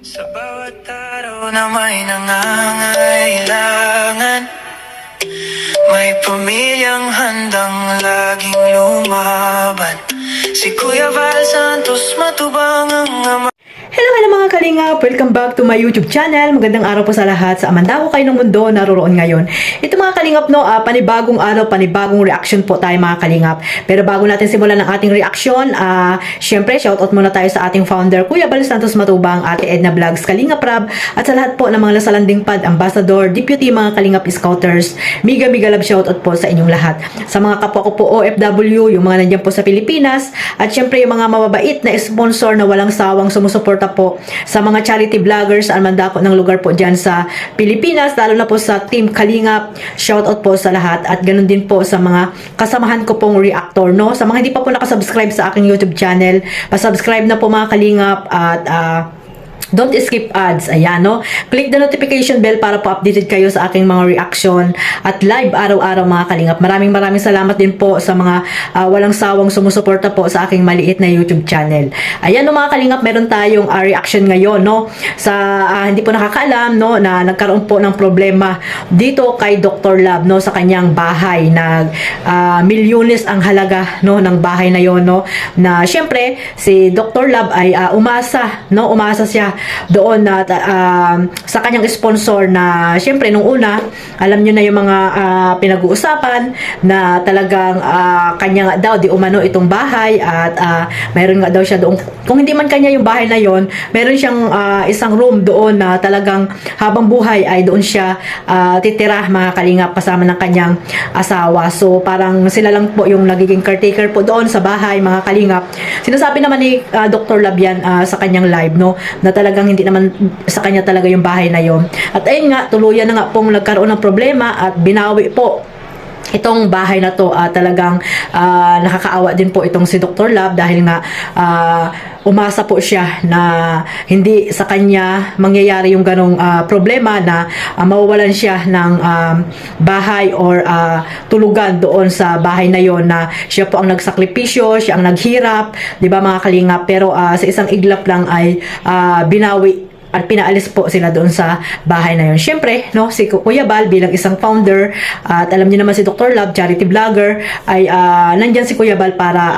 Sa bawat araw na may nangangailangan, may pamilyang handang laging lumaban. Si Kuya Val Santos Matubang ang ama. Hello mga kalingap! Welcome back to my YouTube channel. Magandang araw po sa lahat. Sa amanda ko kayo ng mundo, naroroon ngayon. Ito mga kalingap, no, panibagong araw, panibagong reaction po tayo mga kalingap. Pero bago natin simulan ang ating reaction, syempre, shoutout muna tayo sa ating founder, Kuya Val Santos Matubang, Ate Edna Vlogs, Kalingap Rab, at sa lahat po ng mga Lasalanding Pad, Ambassador, Deputy, mga Kalingap Scouters. Miga love shoutout po sa inyong lahat. Sa mga kapwa ko po OFW, yung mga nandiyan po sa Pilipinas, at syempre yung mga mababait na sponsor na walang sawang sumusuporta po sa mga charity vloggers almandako ng lugar po dyan sa Pilipinas, lalo na po sa Team Kalingap. Shoutout po sa lahat at ganun din po sa mga kasamahan ko pong reactor, no? Sa mga hindi pa po nakasubscribe sa aking YouTube channel, pasubscribe na po mga Kalingap at don't skip ads. Ayan, no? Click the notification bell para po updated kayo sa aking mga reaction at live araw-araw mga Kalingap. Maraming salamat din po sa mga walang sawang sumusuporta po sa aking maliit na YouTube channel. Ayan, no mga Kalingap, meron tayong reaction ngayon, no? Sa hindi po nakakaalam, no, na nagkaroon po ng problema dito kay Dr. Love, no, sa kanyang bahay. Milyones ang halaga, no, ng bahay na yon, no? Na syempre si Dr. Love ay umasa siya doon na sa kanyang sponsor na syempre nung una alam nyo na yung mga pinag-uusapan na talagang kanya nga daw di umano itong bahay at mayroon nga daw siya doon, kung hindi man kanya yung bahay na yon, meron siyang isang room doon na talagang habang buhay ay doon siya titira mga Kalingap kasama ng kanyang asawa. So parang sila lang po yung nagiging caretaker po doon sa bahay mga Kalingap. Sinasabi naman ni Dr. Love yan sa kanyang live, no, na talagang hindi naman sa kanya talaga yung bahay na yon. At ayun nga, tuluyan na nga pong nagkaroon ng problema at binawi po itong bahay na to. Talagang nakakaawa din po itong si Dr. Love dahil nga umasa po siya na hindi sa kanya mangyayari yung ganong problema na mawawalan siya ng bahay or tulugan doon sa bahay na yon, na siya po ang nagsakripisyo, siya ang naghirap, di ba mga Kalingap? Pero sa isang iglap lang ay binawi at pinaalis po sila doon sa bahay na yun. Siyempre, no, si Kuya Val bilang isang founder at alam niyo naman si Dr. Love, charity vlogger, ay nandyan si Kuya Val para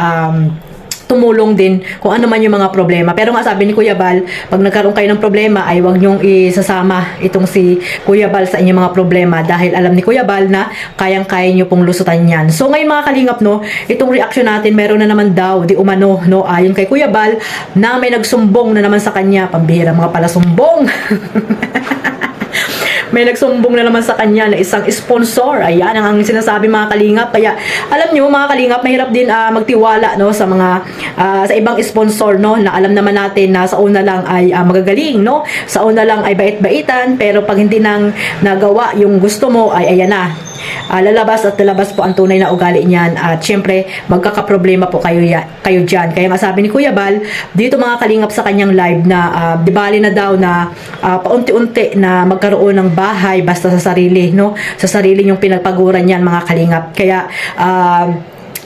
tumulong din kung ano man yung mga problema. Pero nga sabi ni Kuya Val, pag nagkaroon kayo ng problema ay huwag nyong isasama itong si Kuya Val sa inyong mga problema dahil alam ni Kuya Val na kayang-kaya nyo pong lusutan yan. So ngayon mga Kalingap, no, itong reaction natin, meron na naman daw di umano, no, ayon kay Kuya Val na may nagsumbong na naman sa kanya. Pambihira mga pala sumbong. May nagsumbong na naman sa kanya na isang sponsor. Ayan ang sinasabi mga Kalingap. Kaya alam nyo mga Kalingap, mahirap din magtiwala, no, sa mga sa ibang sponsor, no, na alam naman natin na sa una lang ay magagaling, no, sa una lang ay bait-baitan, pero pag hindi nang nagawa yung gusto mo ay ayan na, lalabas at lalabas po ang tunay na ugali niyan at syempre magkakaproblema po kayo dyan. Kaya nga sabi ni Kuya Val dito mga Kalingap sa kanyang live na di bali na daw na paunti-unti na magkaroon ng bahay basta sa sarili, no, sa sarili yung pinagpaguran niyan mga Kalingap. Kaya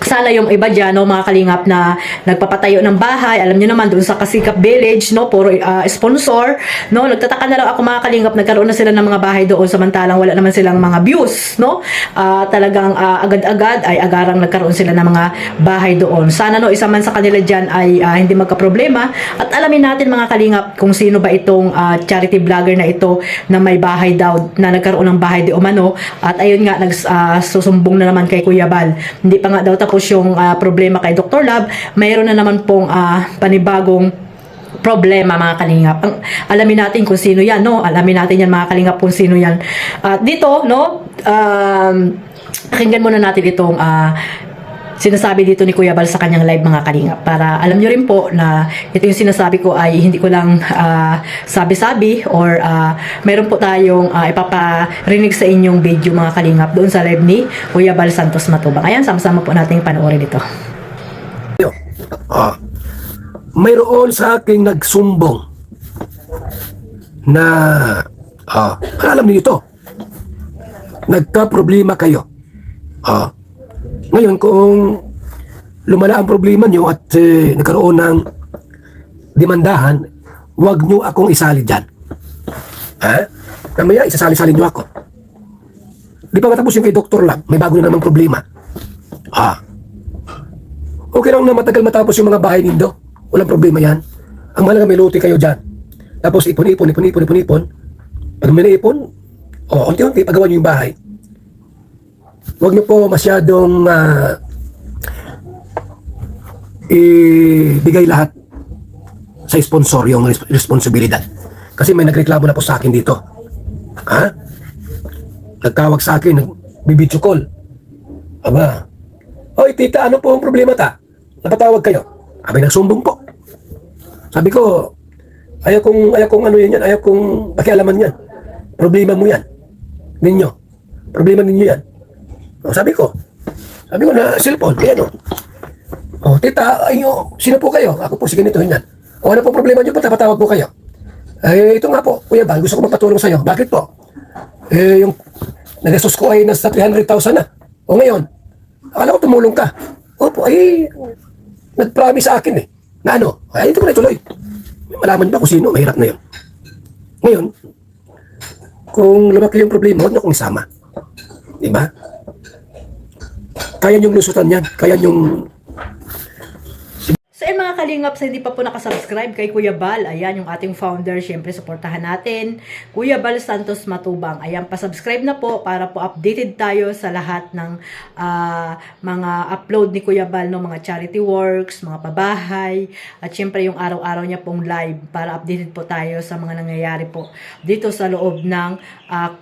sana yung iba dyan, no, mga Kalingap, na nagpapatayo ng bahay, alam nyo naman doon sa Kasikap Village, no, puro sponsor, no, nagtataka na lang ako mga Kalingap, nagkaroon na sila ng mga bahay doon samantalang wala naman silang mga views, no, talagang agad-agad ay agarang nagkaroon sila ng mga bahay doon. Sana, no, isa man sa kanila dyan ay hindi magka-problema at alamin natin mga Kalingap kung sino ba itong charity vlogger na ito na may bahay daw, na nagkaroon ng bahay di umano. At ayun nga, nagsusumbong na naman kay Kuya Val. Hindi pa nga daw tapos yung problema kay Dr. Love, mayroon na naman pong panibagong problema mga Kalingap. Alamin natin kung sino yan, no? Alamin natin yan mga Kalingap kung sino yan. Dito, no, pakinggan muna natin itong sinasabi dito ni Kuya Val sa kanyang live mga Kalingap para alam nyo rin po na ito yung sinasabi ko ay hindi ko lang sabi-sabi or meron po tayong ipaparinig sa inyong video mga Kalingap doon sa live ni Kuya Val Santos Matubang. Ayan, sama-sama po natin panoorin ito. Mayroon sa aking nagsumbong na alam niyo ito, nagka-problema kayo. Ngayon kung lumala ang problema nyo at nagkaroon ng demandahan, Huwag nyo akong isali dyan. Ha? Mamaya, isasali-sali nyo ako. Di pa matapos yung kay Dr. Lab, may bago na namang problema. Ha? Okay lang na matagal matapos yung mga bahay nindo. Walang problema yan. Ang mahalaga may lote kayo dyan. Tapos ipon. Pag may naipon, unti-unti, pagawa nyo yung bahay. Huwag nyo po masyadong ibigay lahat sa sponsor yung responsibilidad. Kasi may nagreklamo na po sa akin dito. Ha? Nagtawag sa akin, nagbibidyo call. Aba, oy tita, ano po ang problema ta? Napatawag kayo. Abay, nagsumbong po. Sabi ko, ayaw kong ano yan, ayaw kong pakialaman yan. Problema mo yan. Ninyo. Problema ninyo yan. Sabi ko na cellphone, yan o. Tita, sino po kayo? Ako po, sige nito, yan. Ano po problema nyo po? Napatawag po kayo. Ito nga po, Kuya Bal, gusto ko magpatulong sa'yo. Bakit po? Yung nagastos ko ay nasa 300,000 na. O ngayon, akala ko tumulong ka. Opo, nag-promise sa akin na ano, ito ko na tuloy. Malaman ba kung sino, mahirap na yun. Ngayon, kung lumaki yung problema, huwag na akong isama. Diba? Kaya niyong lusutan yan. Kaya niyong So mga kalingap, sa hindi pa po nakasubscribe kay Kuya Bal, ayan yung ating founder, syempre supportahan natin, Kuya Bal Santos Matubang. Ayan, pasubscribe na po para po updated tayo sa lahat ng mga upload ni Kuya Bal, no, mga charity works, mga pabahay, at syempre yung araw-araw niya pong live para updated po tayo sa mga nangyayari po dito sa loob ng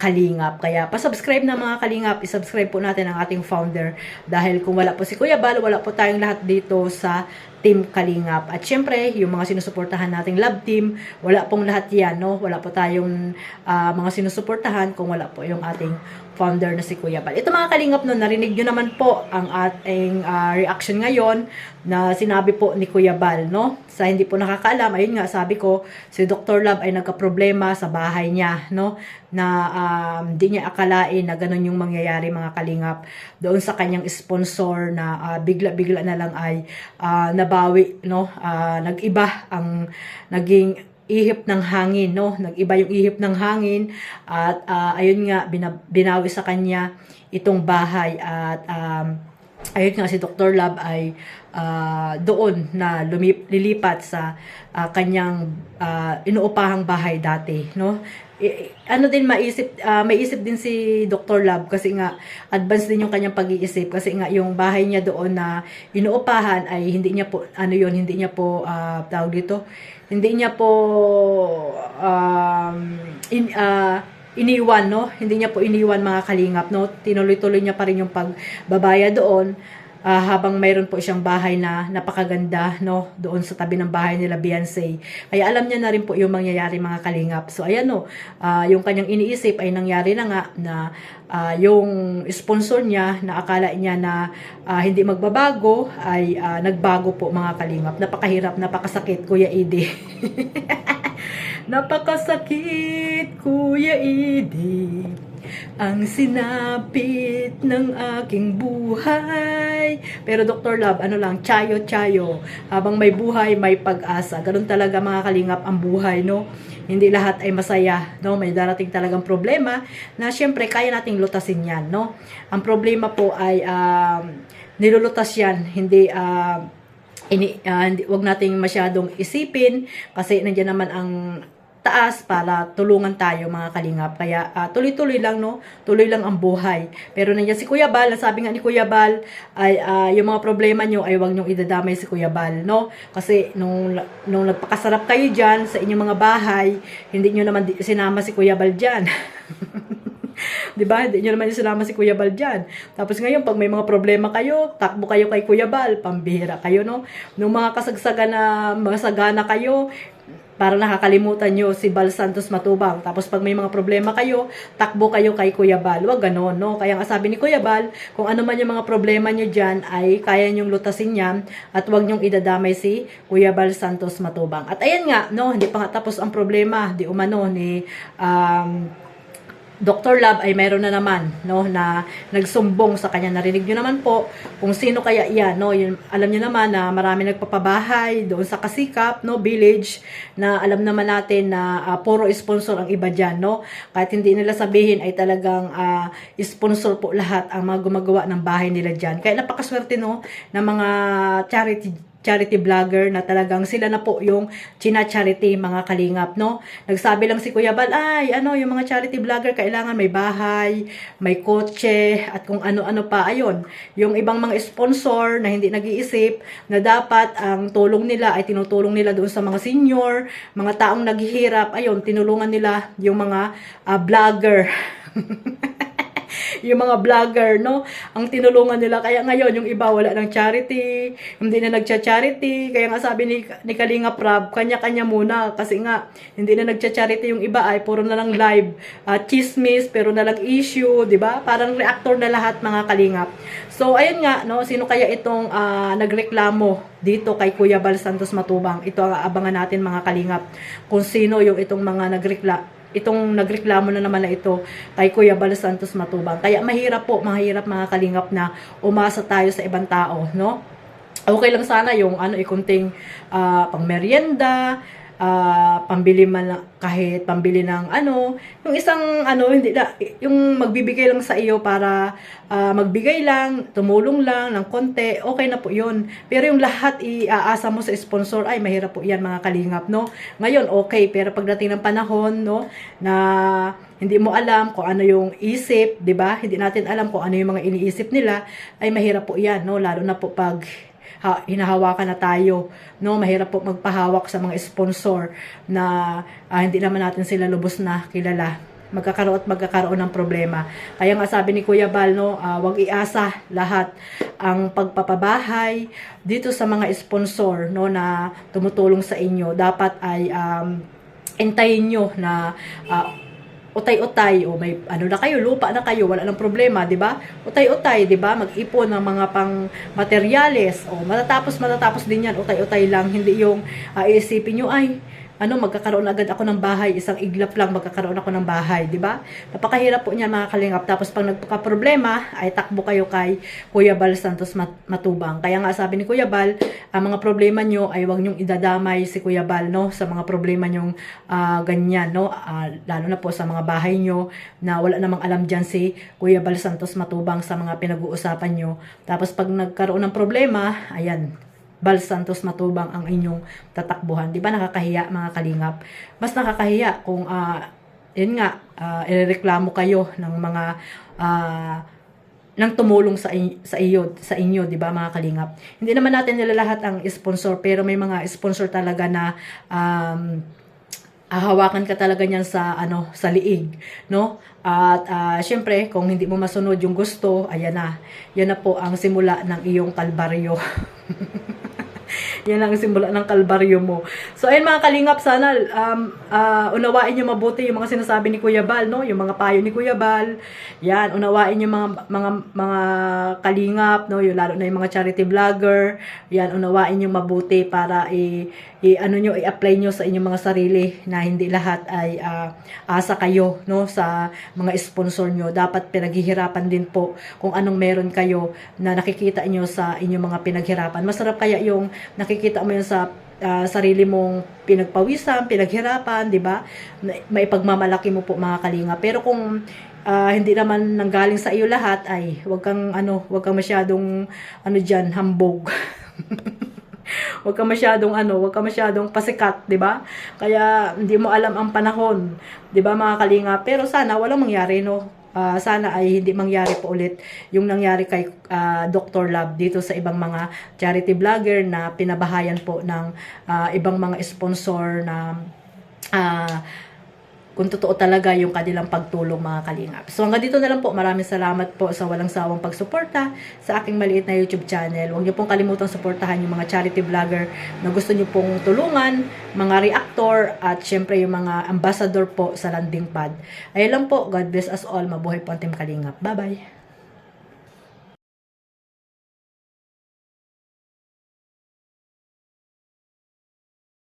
Kalingap. Kaya pasubscribe na mga Kalingap, isubscribe po natin ang ating founder dahil kung wala po si Kuya Bal, wala po tayong lahat dito sa Team Kalingap. At syempre, yung mga sinusuportahan nating love team, wala pong lahat yan, no? Wala po tayong mga sinusuportahan kung wala po yung ating founder na si Kuya Bal. Ito mga Kalingap, no, narinig nyo naman po ang ating reaction ngayon na sinabi po ni Kuya Bal, no? Sa hindi po nakakaalam, ayun nga, sabi ko, si Dr. Love ay nagka-problema sa bahay niya, no? Na hindi niya akalain na ganun yung mangyayari mga Kalingap doon sa kanyang sponsor na bigla-bigla na lang ay nabawi, no? Nag-iba ang naging ihip ng hangin, no? Nag-iba yung ihip ng hangin at ayun nga, binawi sa kanya itong bahay at ayun nga, si Dr. Love ay doon na lilipat sa kanyang inuupahang bahay dati, no? Ano din maisip din si Dr. Love kasi nga advance din yung kanyang pag-iisip kasi nga yung bahay niya doon na inuupahan ay hindi niya po tawag dito, hindi niya po iniwan, no? Hindi niya po iniwan mga Kalingap, no? Tinuloy-tuloy niya pa rin yung pagbabaya doon. Habang mayroon po siyang bahay na napakaganda, no, doon sa tabi ng bahay nila Beyonce. Kaya alam niya na rin po yung mangyayari mga Kalingap. So ayan, no, yung kanyang iniisip ay nangyari na nga na yung sponsor niya na akala niya na hindi magbabago ay nagbago po mga Kalingap. Napakahirap, napakasakit, Kuya Edi. Napakasakit, Kuya Edi, ang sinapit ng aking buhay. Pero Dr. Love, ano lang, chayo-chayo. Habang may buhay, may pag-asa. Ganun talaga mga Kalingap ang buhay, no? Hindi lahat ay masaya, no? May darating talagang problema na syempre kaya nating lutasin yan, no? Ang problema po ay nilulutas yan, hindi wag nating masyadong isipin kasi nandiyan naman ang taas para tulungan tayo mga Kalingap. Kaya tuloy-tuloy lang, no? Tuloy lang ang buhay. Pero nandiyan si Kuya Bal, sabi nga ni Kuya Bal ay yung mga problema nyo ay wag nyong idadamay si Kuya Bal, no? Kasi nung nagpakasarap kayo dyan sa inyong mga bahay, hindi nyo naman sinama si Kuya Bal dyan. Diba? Hindi nyo naman sinama si Kuya Bal dyan. Tapos ngayon, pag may mga problema kayo, takbo kayo kay Kuya Bal, pambihira kayo, no? Nung mga kasagsagan na masagana kayo, para nakakalimutan nyo si Bal Santos Matubang. Tapos pag may mga problema kayo, takbo kayo kay Kuya Bal. Wag ganon, no? Kaya nga sabi ni Kuya Bal, kung ano man yung mga problema nyo dyan, ay kaya nyong lutasin yan at wag nyong idadamay si Kuya Bal Santos Matubang. At ayan nga, no? Hindi pa nga tapos ang problema, di umano ni Dr. Love ay meron na naman, no, na nagsumbong sa kanya. Narinig nyo naman po kung sino kaya iyan, no. Yun, alam nyo naman na marami nagpapabahay doon sa Kasikap, no, village, na alam naman natin na puro sponsor ang iba dyan, no. Kahit hindi nila sabihin ay talagang sponsor po lahat ang mga gumagawa ng bahay nila dyan. Kaya napakaswerte, no, ng mga charity vlogger na talagang sila na po yung china-charity, mga kalingap, no? Nagsabi lang si Kuya Bal, ay, ano, yung mga charity vlogger, kailangan may bahay, may kotse, at kung ano-ano pa, ayun. Yung ibang mga sponsor na hindi nag-iisip, na dapat ang tulong nila ay tinutulong nila doon sa mga senior, mga taong naghihirap, ayun, tinulungan nila yung mga vlogger. Yung mga vlogger, no? Ang tinulungan nila. Kaya ngayon, yung iba wala ng charity, hindi na nagcha-charity. Kaya nga sabi ni Kalinga Prab, kanya-kanya muna. Kasi nga, hindi na nagcha-charity yung iba ay puro na lang live chismis, pero na lang issue, di ba? Parang reactor na lahat, mga Kalingap. So, ayun nga, no? Sino kaya itong nagreklamo dito kay Kuya Bal Santos Matubang? Ito ang abangan natin, mga Kalingap. Kung sino yung itong mga nagreklamo na naman na ito kay Kuya Bal Santos Matubang. Kaya mahirap mga Kalingap na umasa tayo sa ibang tao, no? Okay lang sana yung ikunting pangmeryenda, pambili man kahit pambili ng yung isang hindi na, yung magbibigay lang sa iyo para magbigay lang, tumulong lang ng konti, okay na po yun. Pero yung lahat iaasa mo sa sponsor, ay mahirap po yan, mga Kalingap, no? Ngayon, okay, pero pagdating ng panahon, no, na hindi mo alam kung ano yung isip, di ba? Hindi natin alam kung ano yung mga iniisip nila, ay mahirap po yan, no? Lalo na po pag hinahawakan na tayo, no? Mahirap po magpahawak sa mga sponsor na hindi naman natin sila lubos na kilala. Magkakaroon ng problema. Kaya nga sabi ni Kuya Bal, no, wag iasa lahat ang pagpapabahay dito sa mga sponsor, no, na tumutulong sa inyo. Dapat ay entayin nyo na utay-utay, o may na kayo, lupa na kayo, wala nang problema, di ba? Utay-utay, di ba? Mag-ipon ng mga pang materyales, o matatapos din yan, utay-utay lang, hindi yung iisipin nyo, ay, magkakaroon agad ako ng bahay, isang iglap lang magkakaroon ako ng bahay, di ba? Napakahirap po niya, mga Kalingap. Tapos pag nagka-problema, ay takbo kayo kay Kuya Bal Santos Matubang. Kaya nga sabi ni Kuya Bal, ang mga problema nyo ay wag nyong idadamay si Kuya Bal, no, sa mga problema nyong ganyan, no, lalo na po sa mga bahay nyo na wala namang alam dyan si Kuya Bal Santos Matubang sa mga pinag-uusapan nyo. Tapos pag nagkaroon ng problema, ayan, Bal Santos Matubang ang inyong tatakbuhan. Di ba nakakahiya, mga Kalingap? Mas nakakahiya kung yun nga, irereklamo kayo ng mga nang tumulong sa inyo, di ba, mga Kalingap? Hindi naman natin nilalahat ang sponsor, pero may mga sponsor talaga na hahawakan ka talaga niyan sa sa liig, no? At syempre, kung hindi mo masunod yung gusto, ayan na. Yan na po ang simula ng iyong kalbaryo. Yan ang simula ng kalbaryo mo. So, ayun, mga Kalingap, sana unawain nyo mabuti yung mga sinasabi ni Kuya Bal, no? Yung mga payo ni Kuya Bal. Yan, unawain nyo mga Kalingap, no? Yung, lalo na yung mga charity vlogger. Yan, unawain nyo mabuti para i-apply nyo sa inyong mga sarili na hindi lahat ay asa kayo, no, sa mga sponsor nyo. Dapat pinaghihirapan din po kung anong meron kayo na nakikita nyo sa inyong mga pinaghirapan. Masarap kaya yung nakikita mo yun sa sarili mong pinagpawisan, pinaghirapan, di ba? Maipagmamalaki mo po, mga Kalinga. Pero kung hindi naman nanggaling sa iyo lahat, ay wag kang masyadong diyan, hambog. Wag ka masyadong pasikat, 'di ba? Kaya hindi mo alam ang panahon, 'di ba, mga Kalinga? Pero sana walang mangyari, no. Sana ay hindi mangyari po ulit yung nangyari kay Dr. Love dito sa ibang mga charity vlogger na pinabahayan po ng ibang mga sponsor na kung totoo talaga yung kanilang pagtulong, mga Kalingap. So hanggang dito na lang po. Maraming salamat po sa walang sawang pagsuporta sa aking maliit na YouTube channel. Huwag niyo pong kalimutang suportahan yung mga charity vlogger na gusto niyo pong tulungan, mga reactor, at syempre yung mga ambassador po sa landing pad. Ayun lang po. God bless us all. Mabuhay po ang Team Kalingap. Bye-bye!